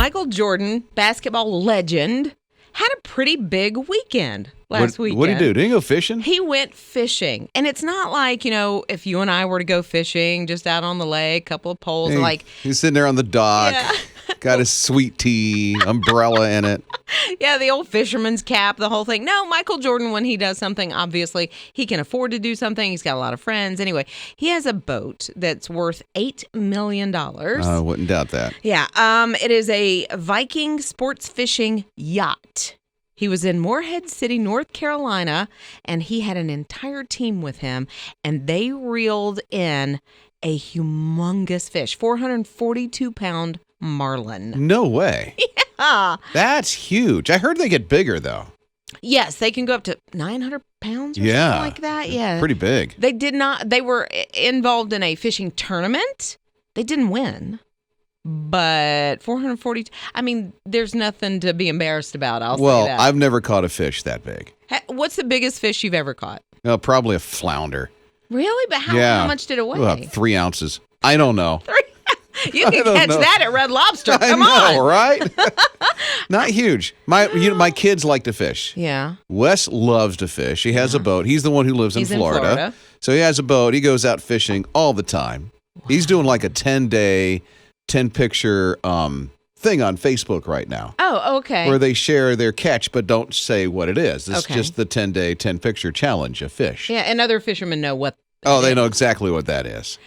Michael Jordan, basketball legend, had a pretty big weekend last weekend. What did he do? Did he go fishing? He went fishing. And it's not like, if you and I were to go fishing just out on the lake, couple of poles, He's sitting there on the dock, Yeah. got his sweet tea, umbrella in it. Yeah, the old fisherman's cap, the whole thing. No, Michael Jordan, when he does something, obviously, he can afford to do something. He's got a lot of friends. Anyway, he has a boat that's worth $8 million. I wouldn't doubt that. Yeah, it is a Viking sports fishing yacht. He was in Morehead City, North Carolina, and he had an entire team with him, and they reeled in a humongous fish, 442-pound marlin. No way. Yeah. That's huge. I heard they get bigger, though. Yes, they can go up to 900 pounds or something like that. Yeah. Pretty big. They were involved in a fishing tournament. They didn't win. But 440, there's nothing to be embarrassed about. I'll say that. Well, I've never caught a fish that big. What's the biggest fish you've ever caught? Probably a flounder. Really? But how much did it weigh? About 3 ounces. I don't know. You can catch that at Red Lobster. Come I know, on. right? Not huge. My kids like to fish. Yeah. Wes loves to fish. He has a boat. He's the one who lives in Florida. So he has a boat. He goes out fishing all the time. Wow. He's doing like a 10-day, 10-picture thing on Facebook right now. Oh, okay. Where they share their catch but don't say what it is. It's just the 10-day, 10-picture challenge of fish. Yeah, and other fishermen know what. They know exactly what that is.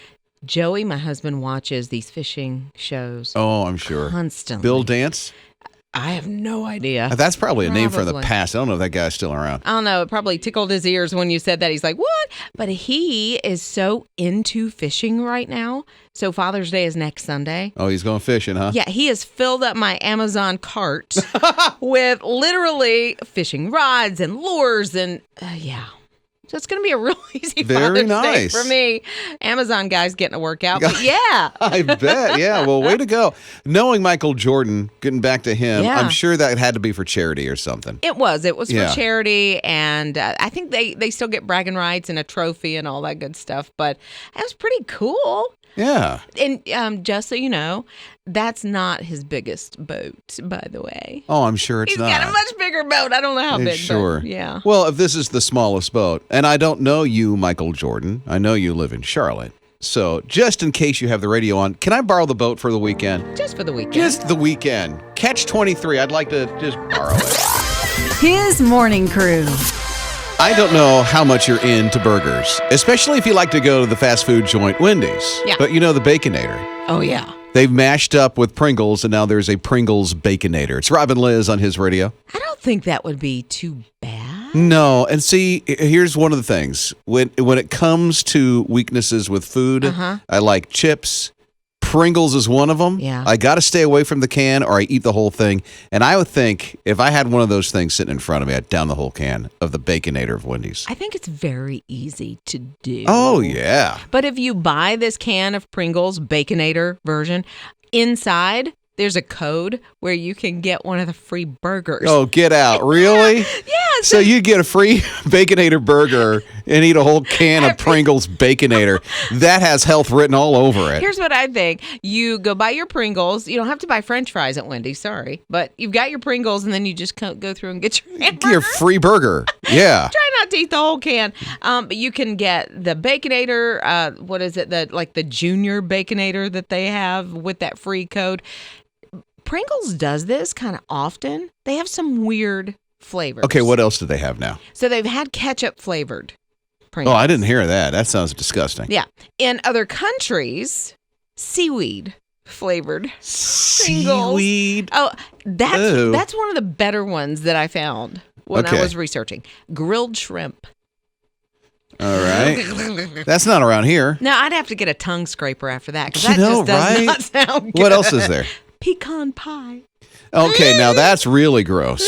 Joey, my husband, watches these fishing shows. Oh, I'm sure. Constantly. Bill Dance? I have no idea. That's probably a name from the past. I don't know if that guy's still around. I don't know. It probably tickled his ears when you said that. He's like, what? But he is so into fishing right now. So Father's Day is next Sunday. Oh, he's going fishing, huh? Yeah, he has filled up my Amazon cart with literally fishing rods and lures and yeah. So it's going to be a real easy Father's Day for me. Amazon guy's getting a workout, but yeah. I bet. Yeah. Well, way to go. Knowing Michael Jordan, getting back to him, I'm sure that had to be for charity or something. It was. It was for charity, and I think they still get bragging rights and a trophy and all that good stuff, but that was pretty cool. Yeah. And just so you know, that's not his biggest boat, by the way. Oh, I'm sure it's not. He's got a much bigger boat. I don't know how big. Sure. But yeah. Well, if this is the smallest boat, and I don't know you, Michael Jordan, I know you live in Charlotte. So just in case you have the radio on, can I borrow the boat for the weekend? Just for the weekend. Just the weekend. Catch 23. I'd like to just borrow it. His morning crew. I don't know how much you're into burgers, especially if you like to go to the fast food joint Wendy's. Yeah. But you know the Baconator. Oh, yeah. They've mashed up with Pringles, and now there's a Pringles Baconator. It's Rob Lizz on his radio. I don't think that would be too bad. No, and see, here's one of the things. When it comes to weaknesses with food, I like chips. Pringles is one of them. Yeah. I got to stay away from the can or I eat the whole thing. And I would think if I had one of those things sitting in front of me, I'd down the whole can of the Baconator of Wendy's. I think it's very easy to do. Oh, yeah. But if you buy this can of Pringles Baconator version, inside there's a code where you can get one of the free burgers. Oh, get out. Really? Yeah. So you get a free Baconator burger and eat a whole can of Pringles Baconator. That has health written all over it. Here's what I think. You go buy your Pringles. You don't have to buy French fries at Wendy's, sorry. But you've got your Pringles, and then you just go through and get your hamburger. Your free burger. Yeah. Try not to eat the whole can. But you can get the Baconator, what is it, the junior Baconator that they have with that free code. Pringles does this kind of often. They have some weird flavors. Okay, what else do they have now? So they've had ketchup flavored Pringles. Oh, I didn't hear that. That sounds disgusting. Yeah. In other countries, seaweed flavored Pringles. Seaweed? Oh, that's one of the better ones that I found when I was researching. Grilled shrimp. All right. That's not around here. No, I'd have to get a tongue scraper after that because that just does not sound good. What else is there? Pecan pie. Okay, now that's really gross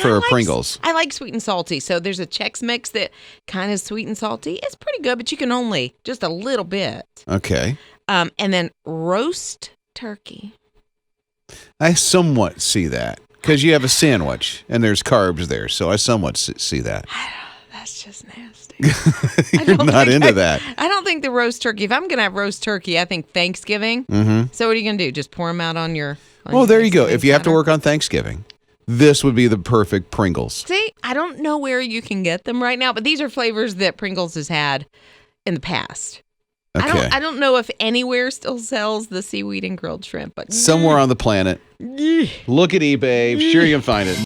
for Pringles. I like sweet and salty. So there's a Chex Mix that kind of sweet and salty. It's pretty good, but you can only just a little bit. Okay. And then roast turkey. I somewhat see that because you have a sandwich and there's carbs there. So I somewhat see that. That's just nasty. You're not into that. I don't think the roast turkey. If I'm going to have roast turkey, I think Thanksgiving. Mm-hmm. So what are you going to do? Just pour them out on your Oh, there you go. If you have to work on Thanksgiving, this would be the perfect Pringles. See, I don't know where you can get them right now, but these are flavors that Pringles has had in the past. Okay. I don't know if anywhere still sells the seaweed and grilled shrimp, but somewhere on the planet. Look at eBay. Sure you can find it.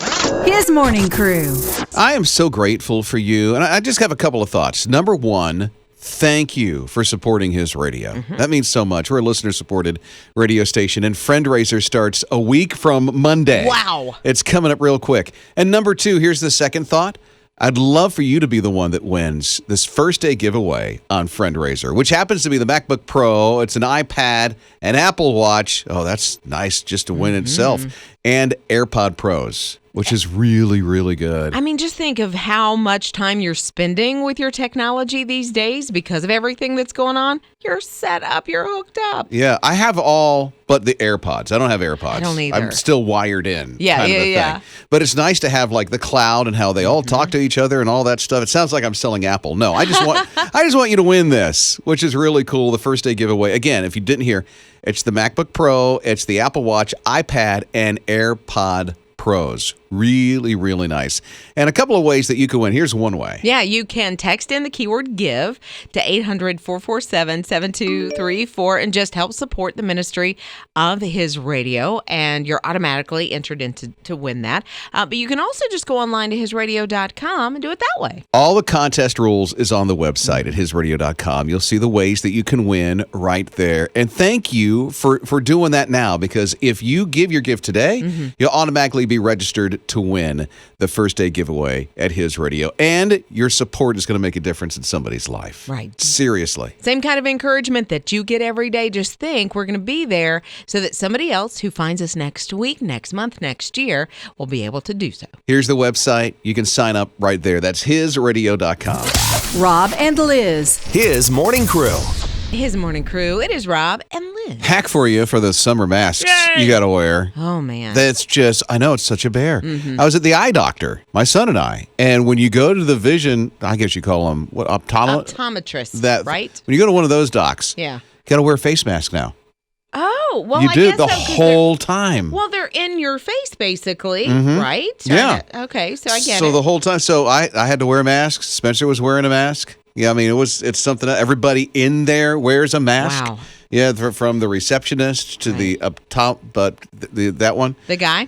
His Morning Crew. I am so grateful for you. And I just have a couple of thoughts. Number one, thank you for supporting his radio. Mm-hmm. That means so much. We're a listener-supported radio station, and Friendraiser starts a week from Monday. Wow. It's coming up real quick. And number two, here's the second thought. I'd love for you to be the one that wins this first day giveaway on Friendraiser, which happens to be the MacBook Pro. It's an iPad, an Apple Watch. Oh, that's nice just to win itself. And AirPod Pros, which is really, really good. I mean, just think of how much time you're spending with your technology these days because of everything that's going on. You're set up. You're hooked up. Yeah, I have all but the AirPods. I don't have AirPods. I don't either. I'm still wired in. Yeah. Thing. But it's nice to have like the cloud and how they all talk to each other and all that stuff. It sounds like I'm selling Apple. No, I just want you to win this, which is really cool. The first day giveaway. Again, if you didn't hear, it's the MacBook Pro, it's the Apple Watch, iPad, and AirPod Pros. Really, really nice. And a couple of ways that you can win. Here's one way. Yeah, you can text in the keyword GIVE to 800-447-7234 and just help support the ministry of his radio, and you're automatically entered into to win that. But you can also just go online to hisradio.com and do it that way. All the contest rules is on the website at hisradio.com. You'll see the ways that you can win right there. And thank you for doing that now, because if you give your gift today, you'll automatically be registered to win the first day giveaway at His Radio. And your support is going to make a difference in somebody's life. Right. Seriously. Same kind of encouragement that you get every day. Just think we're going to be there so that somebody else who finds us next week, next month, next year will be able to do so. Here's the website. You can sign up right there. That's hisradio.com. Rob and Liz. His Morning Crew. His Morning Crew. It is Rob and Liz. Hack for you for those summer masks Yay! You got to wear. Oh, man. That's just, I know it's such a bear. I was at the eye doctor, my son and I, and when you go to the vision, I guess you call them, what, optometrist, right? When you go to one of those docs, Yeah. you got to wear a face mask now. Oh, well, You I do guess the so, 'cause whole time. Well, they're in your face, basically, right? Yeah. Okay, so I get it. So the whole time, so I had to wear a mask. Spencer was wearing a mask. Yeah, I mean, it's something that everybody in there wears a mask. Wow. Yeah, from the receptionist to the up top, but that one. The guy?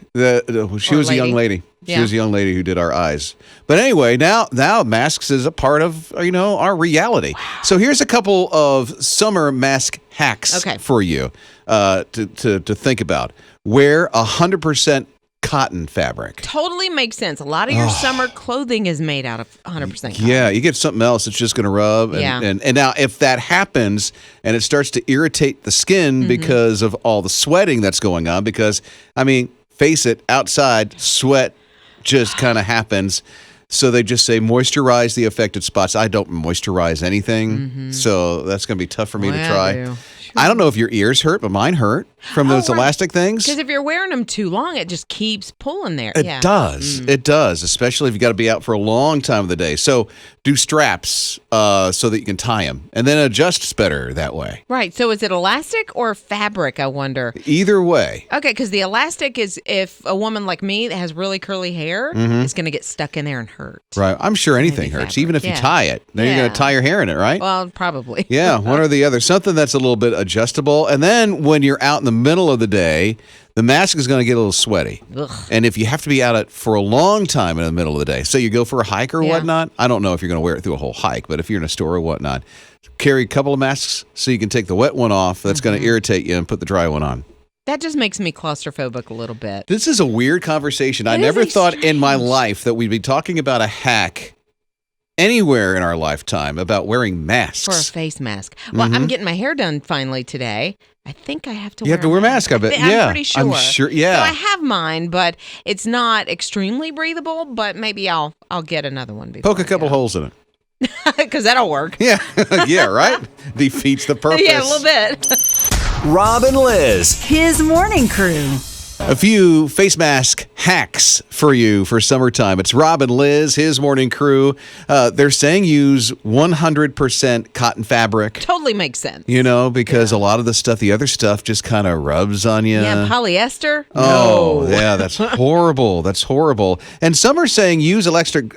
She was a young lady. She Yeah. was a young lady who did our eyes. But anyway, now masks is a part of our reality. Wow. So here's a couple of summer mask hacks for you to think about. Wear 100% cotton fabric. Totally makes sense. A lot of your summer clothing is made out of 100% cotton. Yeah, you get something else that's just going to rub. And now if that happens and it starts to irritate the skin because of all the sweating that's going on, because, I mean, face it, outside, sweat just kind of happens. So they just say moisturize the affected spots. I don't moisturize anything, so that's going to be tough for me to try. Sure. I don't know if your ears hurt, but mine hurt from those elastic things. Because if you're wearing them too long, it just keeps pulling there. It does. It does, especially if you got to be out for a long time of the day. So do straps so that you can tie them, and then adjusts better that way. Right. So is it elastic or fabric, I wonder? Either way. Okay, because the elastic is if a woman like me that has really curly hair is going to get stuck in there and hurt. Right. I'm sure anything hurts, fabric. even if you tie it. Then you're going to tie your hair in it, right? Well, probably. Yeah, one or the other. Something that's a little bit adjustable. And then when you're out in the middle of the day, the mask is going to get a little sweaty. Ugh. And if you have to be out for a long time in the middle of the day, so you go for a hike or whatnot, I don't know if you're going to wear it through a whole hike, but if you're in a store or whatnot, carry a couple of masks so you can take the wet one off that's going to irritate you and put the dry one on. That just makes me claustrophobic a little bit. This is a weird conversation. I never thought in my life that we'd be talking about a hack anywhere in our lifetime about wearing masks. For a face mask. Well, I'm getting my hair done finally today. I think I have to You have to wear a mask, I bet. I'm pretty sure. I'm sure, yeah. So I have mine, but it's not extremely breathable, but maybe I'll get another one before Poke a couple holes in it. because that'll work. Yeah, yeah, right? Defeats the purpose. Yeah, a little bit. Rob and Liz. His Morning Crew. A few face mask hacks for you for summertime. It's Rob and Liz, his morning crew. They're saying use 100% cotton fabric. Totally makes sense. You know, because a lot of the other stuff just kind of rubs on you. Yeah, polyester? Oh, No. yeah, that's horrible. That's horrible. And some are saying use elastic,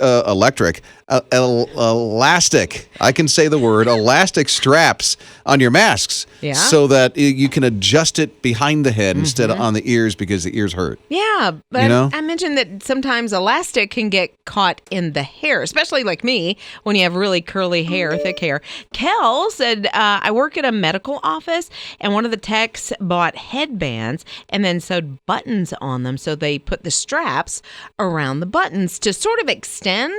I can say the word, elastic straps on your masks. Yeah. So that you can adjust it behind the head instead of on the ears because the ears hurt. Yeah, but You know? I mentioned that sometimes elastic can get caught in the hair, especially like me when you have really curly hair, thick hair. Kel said, I work at a medical office, and one of the techs bought headbands and then sewed buttons on them. So they put the straps around the buttons to sort of extend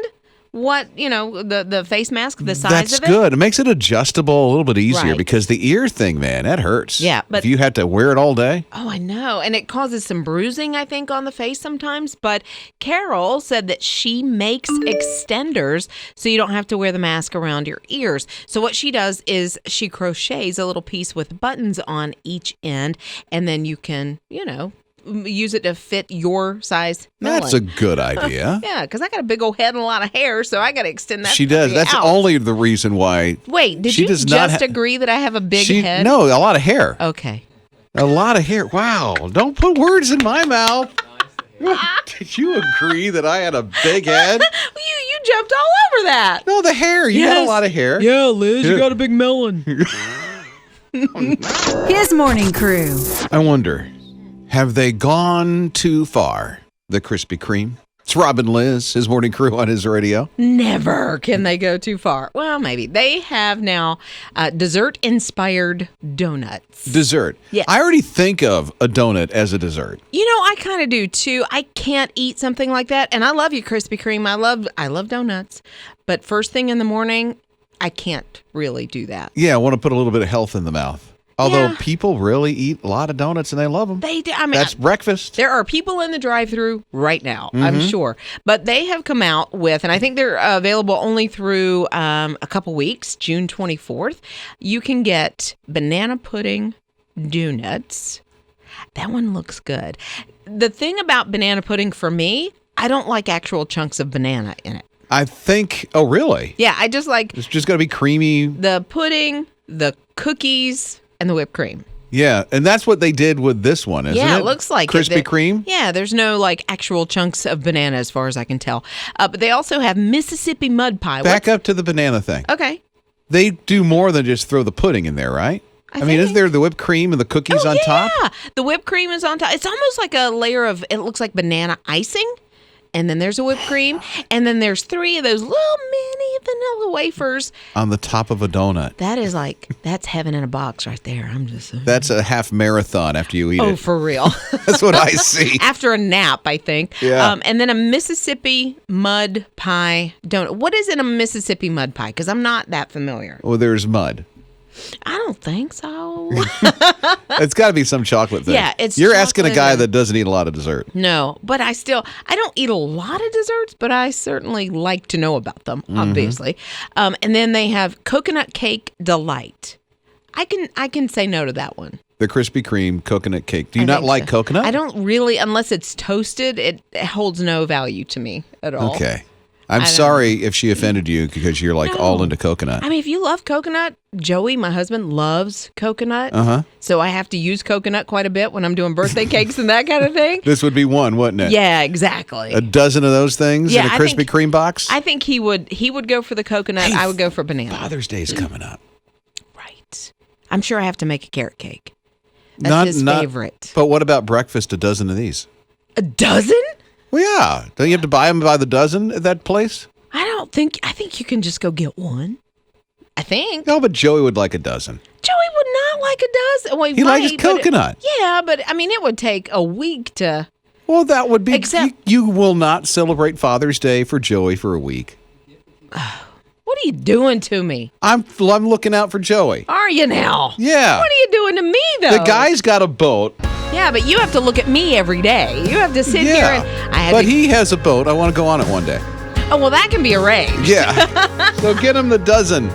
the face mask, the size That's of it. good. It makes it adjustable a little bit easier Right. because the ear thing, man, that hurts. Yeah, but- if you had to wear it all day. Oh, I know. And it causes some bruising, I think, on the face sometimes. But Carol said that she makes extenders so you don't have to wear the mask around your ears. So what she does is she crochets a little piece with buttons on each end, and then you can, use it to fit your size melon. That's a good idea. Yeah, because I got a big old head and a lot of hair, so I got to extend that. She does. That's out. only the reason why. Wait, did she you does just not agree that I have a big head? No, a lot of hair. Okay. A lot of hair. Wow. Don't put words in my mouth. Did you agree that I had a big head? You jumped all over that. No, the hair. You got a lot of hair. Yeah, Liz, you got a big melon. His morning crew. I wonder, have they gone too far? The Krispy Kreme. It's Rob and Liz, his morning crew on his radio. Never can they go too far. Well, maybe. They have now dessert-inspired donuts. Dessert. Yes. I already think of a donut as a dessert. I kind of do too. I can't eat something like that. And I love you, Krispy Kreme. I love donuts. But first thing in the morning, I can't really do that. Yeah, I want to put a little bit of health in the mouth. Although Yeah. people really eat a lot of donuts and they love them. They do. I mean, That's breakfast. there are people in the drive-thru right now, Mm-hmm. I'm sure. But they have come out with, and I think they're available only through a couple weeks, June 24th. You can get banana pudding donuts. That one looks good. The thing about banana pudding for me, I don't like actual chunks of banana in it. I think, oh, really? Yeah, I just like It's just going to be creamy. the pudding, the cookies, and the whipped cream. Yeah, and that's what they did with this one, isn't it? Yeah, it looks like Krispy it. Kreme? Yeah, there's no actual chunks of banana as far as I can tell. But they also have Mississippi mud pie. Back up to the banana thing. Okay. They do more than just throw the pudding in there, right? I mean, think- isn't there the whipped cream and the cookies on top? Yeah, the whipped cream is on top. It's almost like a layer of, it looks like banana icing. And then there's a whipped cream. And then there's 3 of those little mini vanilla wafers. On the top of a donut. That is that's heaven in a box right there. I'm just saying. That's a half marathon after you eat Oh, it. for real. That's what I see. After a nap, I think. Yeah. And then a Mississippi mud pie donut. What is in a Mississippi mud pie? Because I'm not that familiar. Well, there's mud. I don't think so. It's got to be some chocolate thing. Yeah, it's You're asking a chocolate guy and- that doesn't eat a lot of dessert. No, but I don't eat a lot of desserts, but I certainly like to know about them, obviously. And then they have coconut cake delight. I can say no to that one. The Krispy Kreme coconut cake. Do you I not think like so. coconut? I don't really, unless it's toasted, it holds no value to me at all. Okay. I'm don't sorry if she offended you because you're No. all into coconut. I mean, if you love coconut, Joey, my husband, loves coconut. Uh-huh. So I have to use coconut quite a bit when I'm doing birthday cakes and that kind of thing. This would be one, wouldn't it? Yeah, exactly. A dozen of those things Yeah, in a I Krispy think- Kreme box? I think he would go for the coconut. Hey, I would go for banana. Father's Day's coming up. Right. I'm sure I have to make a carrot cake. That's his favorite. But what about breakfast? A dozen of these? A dozen? Well, yeah. Don't you have to buy them by the dozen at that place? I think you can just go get one. I think. No, but Joey would like a dozen. Joey would not like a dozen. Well, He likes coconut. Yeah, but I mean, it would take a week to. Well, that would be. Except- you will not celebrate Father's Day for Joey for a week. What are you doing to me? I'm looking out for Joey. Are you now? Yeah. What are you doing to me, though? The guy's got a boat. Yeah, but you have to look at me every day. You have to sit here Yeah. and I have But to. he has a boat. I want to go on it one day. Oh, well, that can be arranged. Yeah. So get him the dozen.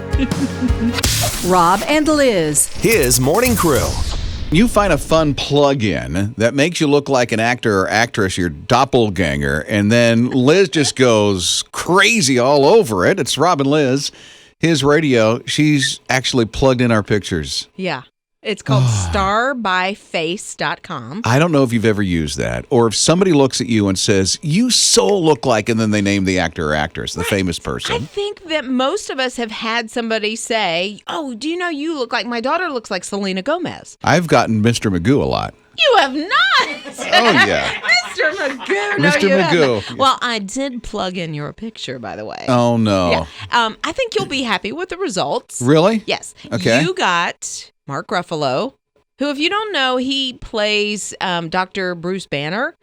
Rob and Liz. His morning crew. You find a fun plug-in that makes you look like an actor or actress, your doppelganger, and then Liz just goes crazy all over it. It's Rob and Liz, his radio. She's actually plugged in our pictures. Yeah. It's called starbyface.com. I don't know if you've ever used that, or if somebody looks at you and says, you so look like, and then they name the actor or actress, the famous person. I think that most of us have had somebody say, oh, do you know you look like, my daughter looks like Selena Gomez. I've gotten Mr. Magoo a lot. You have not. Oh, yeah. Mr. Magoo. No, Mr. you Magoo. haven't. Well, I did plug in your picture, by the way. Oh, no. Yeah. I think you'll be happy with the results. Really? Yes. Okay. You got Mark Ruffalo, who, if you don't know, he plays Dr. Bruce Banner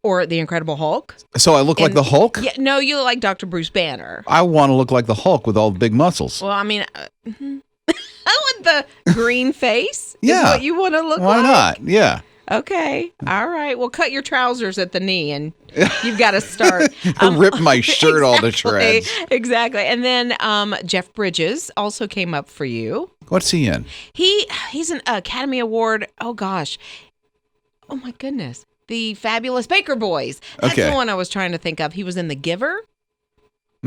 or the Incredible Hulk. So I look like the Hulk? Yeah, no, you look like Dr. Bruce Banner. I want to look like the Hulk with all the big muscles. Well, I mean, with the green face Yeah. is what you want to look Why like. not? Yeah. Okay. All right. Well, cut your trousers at the knee and you've got to start. Rip my shirt all to shreds. Exactly. And then Jeff Bridges also came up for you. What's he in? He's an Academy Award. Oh, gosh. Oh, my goodness. The Fabulous Baker Boys. That's Okay. the one I was trying to think of. He was in The Giver.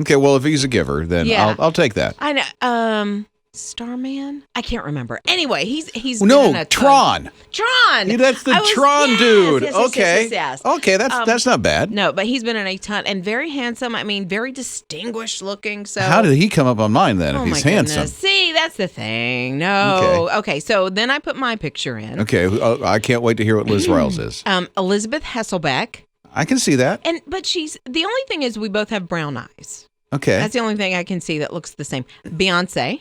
Okay, well, if he's a giver, then Yeah. I'll take that. I know. Starman? I can't remember. Anyway, he's No, been in a Tron. Tron. Yeah, that's the Tron yes, dude. Yes, okay. yes. Okay, that's not bad. No, but he's been in a ton and very handsome. I mean, very distinguished looking. So How did he come up on mine then if Oh he's my handsome? goodness. See, that's the thing. No. Okay. So then I put my picture in. Okay, I can't wait to hear what Liz Riles is. Elizabeth Hasselbeck. I can see that. But she's the only thing is we both have brown eyes. Okay. That's the only thing I can see that looks the same. Beyonce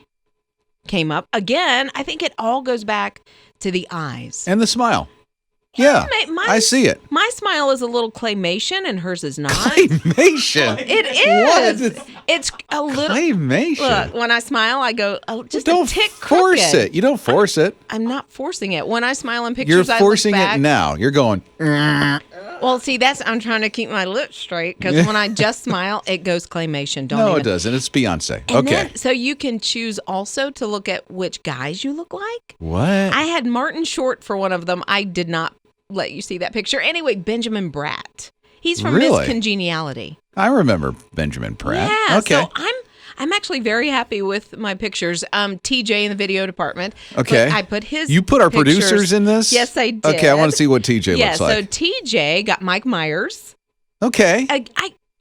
came up again. I think it all goes back to the eyes. And the smile. Yeah, I see it. My smile is a little claymation and hers is not. Claymation. It is. What? It's a little. Claymation. Look, when I smile, I go just Don't a tick force crooked. it. You don't force it. I'm not forcing it. When I smile in You're pictures, forcing I look back. it now. You're going. Well, see, I'm trying to keep my lips straight because when I just smile, it goes claymation. No, it doesn't. It's Beyonce. And Okay. then, so you can choose also to look at which guys you look like. What? I had Martin Short for one of them. I did not let you see that picture. Anyway, Benjamin Bratt. He's from Really? Miss Congeniality. I remember Benjamin Pratt. Yeah. Okay. So I'm actually very happy with my pictures. TJ in the video department. Okay. I put his. You put our pictures. producers in this? Yes, I did. Okay, I want to see what TJ Yeah. looks like. So TJ got Mike Myers. Okay. I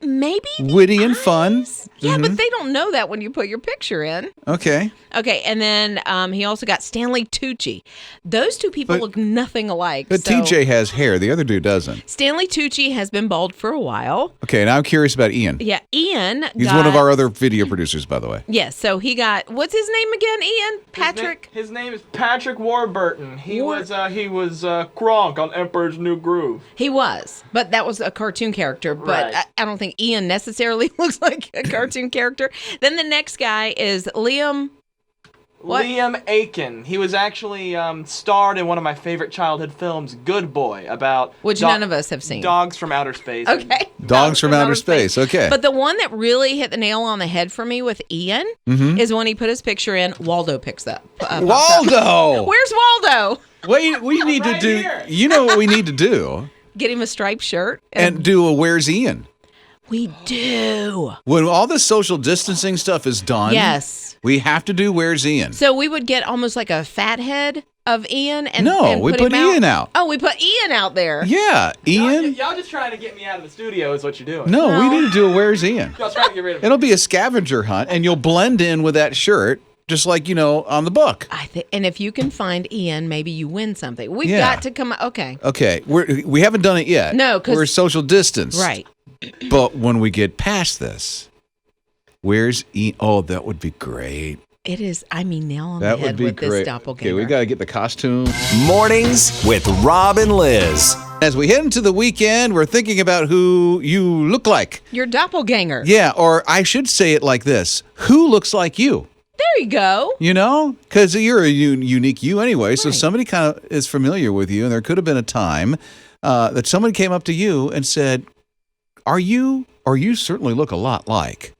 maybe the Witty and fun. eyes. Yeah, but they don't know that when you put your picture in. Okay. Okay, and then he also got Stanley Tucci. Those two people look nothing alike. But so TJ has hair. The other dude doesn't. Stanley Tucci has been bald for a while. Okay, now I'm curious about Ian. Yeah, Ian. He's one of our other video producers, by the way. Yes, so he got, what's his name again, Ian? Patrick? His name is Patrick Warburton. He was Gronk on Emperor's New Groove. He was, but that was a cartoon character. But Right. I don't think Ian necessarily looks like a cartoon character. Then the next guy is Liam. What? Liam Aiken. He was actually starred in one of my favorite childhood films, Good Boy, about Which none of us have seen. Dogs from outer space. Okay. Dogs from Outer Space. Okay. But the one that really hit the nail on the head for me with Ian is when he put his picture in, Waldo picks up. pops up. Waldo! Where's Waldo? We need to Right do. here. You know what we need to do? Get him a striped shirt. And do a Where's Ian? We do. When all this social distancing stuff is done, Yes. we have to do Where's Ian? So we would get almost like a fat head of Ian and No, and we put put him Ian out. Oh, we put Ian out there. Yeah, Ian. Y'all just trying to get me out of the studio is what you're doing. No, we No. need to do a Where's Ian. Y'all trying to get rid of me. It'll be a scavenger hunt, and you'll blend in with that shirt, just like on the book. I think, and if you can find Ian, maybe you win something. We've Yeah. got to come. Okay. Okay, we haven't done it yet. No, 'cause- we're social distance. Right. But when we get past this, Where's Ian? Oh, that would be great. It is. I mean, nail on That the would head be with great. this doppelganger. Okay, we got to get the costume. Mornings with Rob and Liz. As we head into the weekend, we're thinking about who you look like. Your doppelganger. Yeah, or I should say it like this: who looks like you? There you go. You know, because you're a unique you anyway. So Right. somebody kind of is familiar with you, and there could have been a time that someone came up to you and said, "Are you? Or you certainly look a lot like."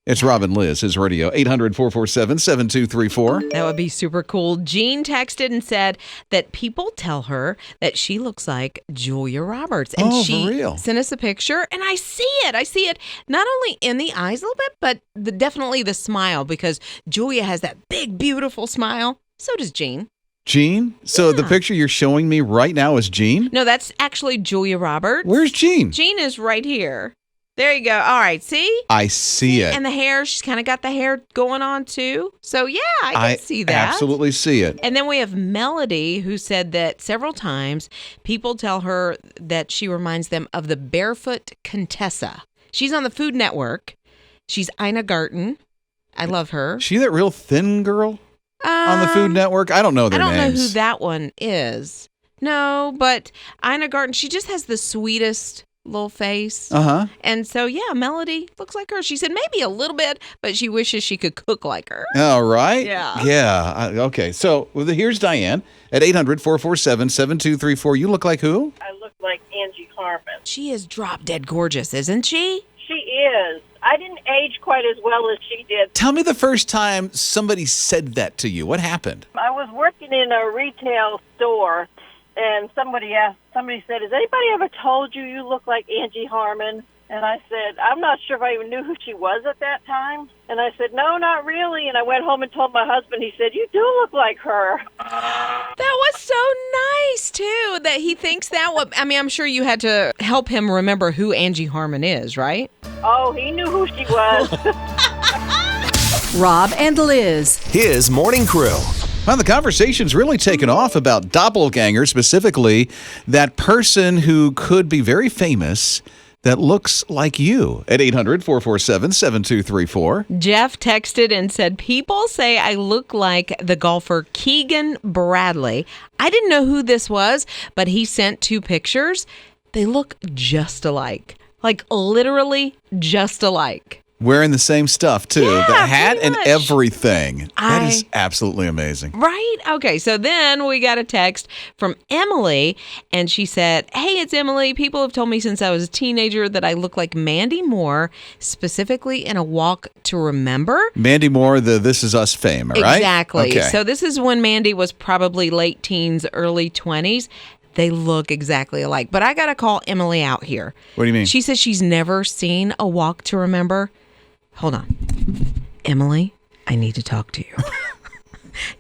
It's Rob and Liz, his radio, 800-447-7234. That would be super cool. Jean texted and said that people tell her that she looks like Julia Roberts. And she for real? sent us a picture, and I see it. I see it not only in the eyes a little bit, but definitely the smile, because Julia has that big, beautiful smile. So does Jean. Jean? So the picture you're showing me right now is Jean? No, that's actually Julia Roberts. Where's Jean? Jean is right here. There you go. All right, see? I see it. And the hair, she's kind of got the hair going on too. So yeah, I can see that. Absolutely see it. And then we have Melody, who said that several times people tell her that she reminds them of the Barefoot Contessa. She's on the Food Network. She's Ina Garten. I love her. She that real thin girl on the Food Network? I don't know their names. I don't know who that one is. No, but Ina Garten, she just has the sweetest little face. Uh-huh. And so, yeah, Melody looks like her. She said maybe a little bit, but she wishes she could cook like her. All right. Yeah. Yeah. Okay. So here's Diane at 800-447-7234. You look like who? I look like Angie Harmon. She is drop dead gorgeous, isn't she? She is. I didn't age quite as well as she did. Tell me the first time somebody said that to you. What happened? I was working in a retail store, and somebody said, has anybody ever told you look like Angie Harmon? And I said, I'm not sure if I even knew who she was at that time. And I said, no, not really. And I went home and told my husband. He said, you do look like her. That was so nice, too, that he thinks that. I mean, I'm sure you had to help him remember who Angie Harmon is, right? Oh, he knew who she was. Rob and Liz. His morning crew. Well, the conversation's really taken off about doppelgangers, specifically that person who could be very famous that looks like you at 800-447-7234. Jeff texted and said, people say I look like the golfer Keegan Bradley. I didn't know who this was, but he sent 2 pictures. They look just alike. Like literally just alike. Wearing the same stuff, too. Yeah, the hat pretty and much. everything. That is absolutely amazing. Right? Okay, so then we got a text from Emily, and she said, hey, it's Emily. People have told me since I was a teenager that I look like Mandy Moore, specifically in A Walk to Remember. Mandy Moore, the This Is Us fame, right? Exactly. Okay. So this is when Mandy was probably late teens, early 20s. They look exactly alike. But I got to call Emily out here. What do you mean? She says she's never seen A Walk to Remember. Hold on. Emily, I need to talk to you.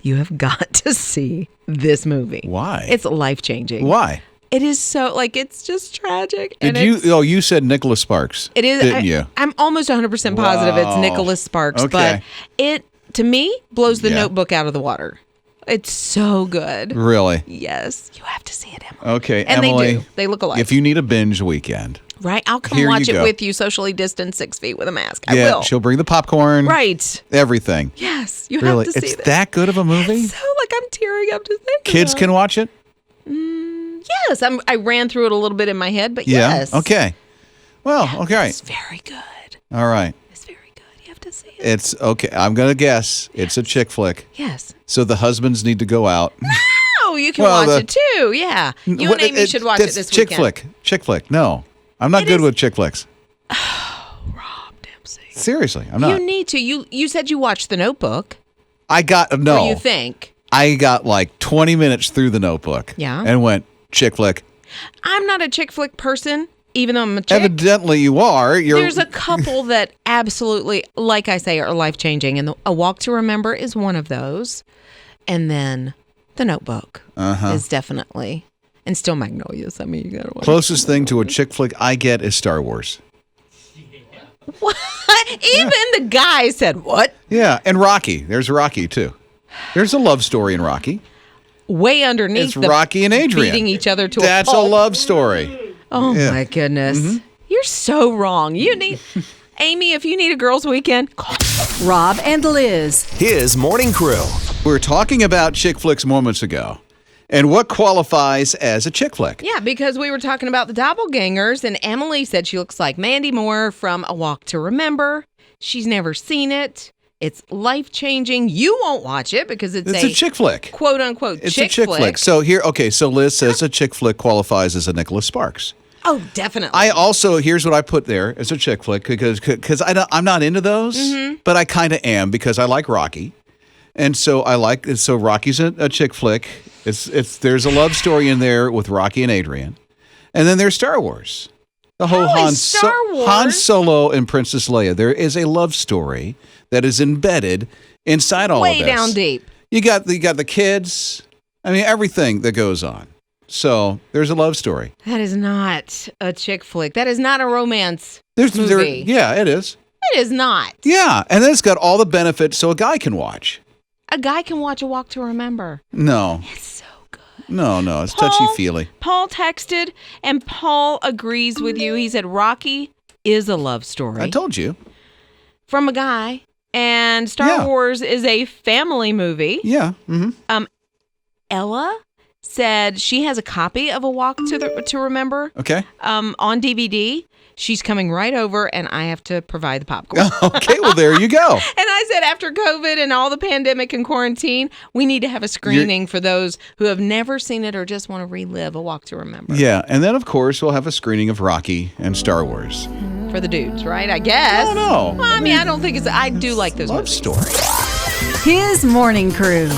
You have got to see this movie. Why? It's life-changing. Why? It is so, it's just tragic. Did and you said Nicholas Sparks. It is. Didn't you? I'm almost 100% positive it's Nicholas Sparks. Okay. But it, to me, blows the Notebook out of the water. It's so good. Really? Yes. You have to see it, Emily. Okay, And Emily. they do. They look alike. If you need a binge weekend. Right? I'll come Here watch you it go. with you, socially distanced, 6 feet with a mask. I Yeah, will. she'll bring the popcorn. Right. Everything. Yes. You Really? have to see It's this. that good of a movie? It's so, I'm tearing up to think Kids about can watch it? Yes. I ran through it a little bit in my head, but Yeah. yes. Okay. Well, okay. It's very good. All right. It's very good. You have to see it. It's okay. I'm going to guess it's a chick flick. Yes. So the husbands need to go out. Oh, you can Well, watch it too. Yeah. You and Amy should watch it this chick weekend. flick. Chick flick. No. I'm not good with chick flicks. Rob Dempsey. Seriously, I'm not. You need to. You said you watched The Notebook. I got Or no. you think? I got like 20 minutes through the Notebook. Yeah. And went chick flick. I'm not a chick flick person, even though I'm a chick. Evidently you are. There's a couple that absolutely, like I say, are life-changing. And A Walk to Remember is one of those. And then The Notebook is definitely, and Still Magnolias. I mean, you gotta watch. Closest thing to a chick flick I get is Star Wars. What? Even the guy said, what? Yeah, and Rocky. There's Rocky too. There's a love story in Rocky. Way underneath It's the Rocky and Adrian. beating each other to That's a a pulp. love story. Oh, Yeah. my goodness. You're so wrong. You need, Amy, if you need a girls' weekend, call. Rob and Liz. His morning crew. We were talking about chick flicks moments ago. And what qualifies as a chick flick? Yeah, because we were talking about the Doppelgangers, and Emily said she looks like Mandy Moore from A Walk to Remember. She's never seen it. It's life-changing. You won't watch it because it's a chick flick. quote-unquote It's chick a chick flick. So here, okay, so Liz says a chick flick qualifies as a Nicholas Sparks. Oh, definitely. I also, here's what I put there as a chick flick because I'm not into those, but I kind of am because I like Rocky. And so Rocky's a chick flick. There's a love story in there with Rocky and Adrian. And then there's Star Wars. The whole Han Solo and Princess Leia. There is a love story that is embedded inside all of this. Way down deep. You got the kids. I mean, everything that goes on. So there's a love story. That is not a chick flick. That is not a romance movie. Yeah, it is. It is not. Yeah, and then it's got all the benefits so a guy can watch. A guy can watch A Walk to Remember. No. It's so good. No, it's touchy-feely. Paul texted, and Paul agrees with you. He said Rocky is a love story. I told you. From a guy. And Star Wars is a family movie. Yeah. Mm-hmm. Ella said she has a copy of A Walk to Remember. Okay. On DVD. She's coming right over, and I have to provide the popcorn. Okay, well, there you go. And I said, after COVID and all the pandemic and quarantine, we need to have a screening for those who have never seen it or just want to relive A Walk to Remember. Yeah, and then, of course, we'll have a screening of Rocky and Star Wars. For the dudes, right? I guess. No. Well, I mean, I don't think I do like those love movies. story. His morning crew.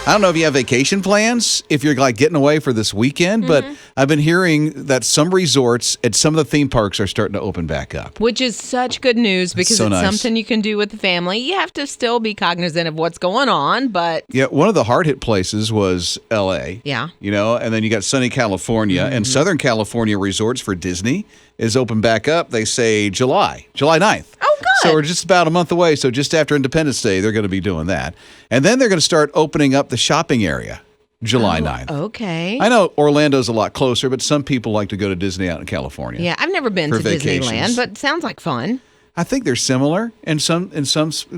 I don't know if you have vacation plans, if you're like getting away for this weekend, but I've been hearing that some resorts at some of the theme parks are starting to open back up. Which is such good news because so it's nice. something you can do with the family. You have to still be cognizant of what's going on, but... Yeah, one of the hard-hit places was L.A. Yeah. And then you got sunny California, and Southern California resorts for Disney is open back up, they say July 9th. Oh, good. So we're just about a month away. So just after Independence Day, they're going to be doing that. And then they're going to start opening up the shopping area July 9th. Okay. I know Orlando's a lot closer, but some people like to go to Disney out in California. Yeah, I've never been to vacations. Disneyland, but it sounds like fun. I think they're similar in some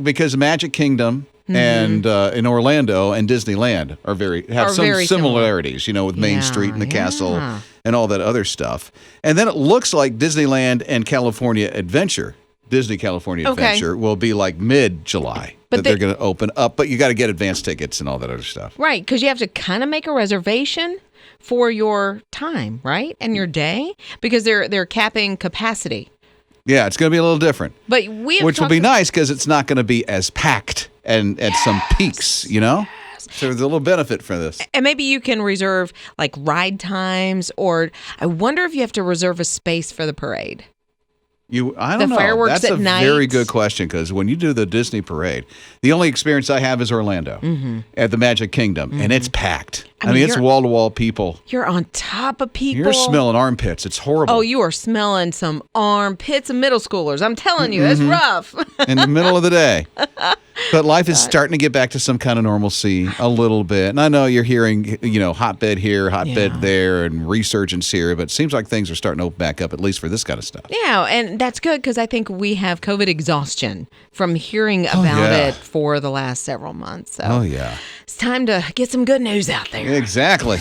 because Magic Kingdom and in Orlando and Disneyland have some very similarities, with Main Street and the castle and all that other stuff. And then it looks like Disneyland and Disney California Adventure will be like mid-July that they're going to open up, but you got to get advance tickets and all that other stuff. Right, because you have to kind of make a reservation for your time, right? And your day, because they're capping capacity. Yeah, it's going to be a little different. But which will be nice because it's not going to be as packed and at some peaks, So there's a little benefit for this. And maybe you can reserve like ride times, or I wonder if you have to reserve a space for the parade. I don't know. Fireworks That's at night. a very good question because when you do the Disney parade, the only experience I have is Orlando at the Magic Kingdom, and it's packed. I mean it's wall-to-wall people. You're on top of people. You're smelling armpits. It's horrible. Oh, you are smelling some armpits of middle schoolers. I'm telling you, it's rough. In the middle of the day. But life is starting to get back to some kind of normalcy a little bit. And I know you're hearing, hotbed here, hotbed there, and resurgence here, but it seems like things are starting to open back up, at least for this kind of stuff. Yeah, and that's good because I think we have COVID exhaustion from hearing about it for the last several months. So yeah. it's time to get some good news out there. Exactly.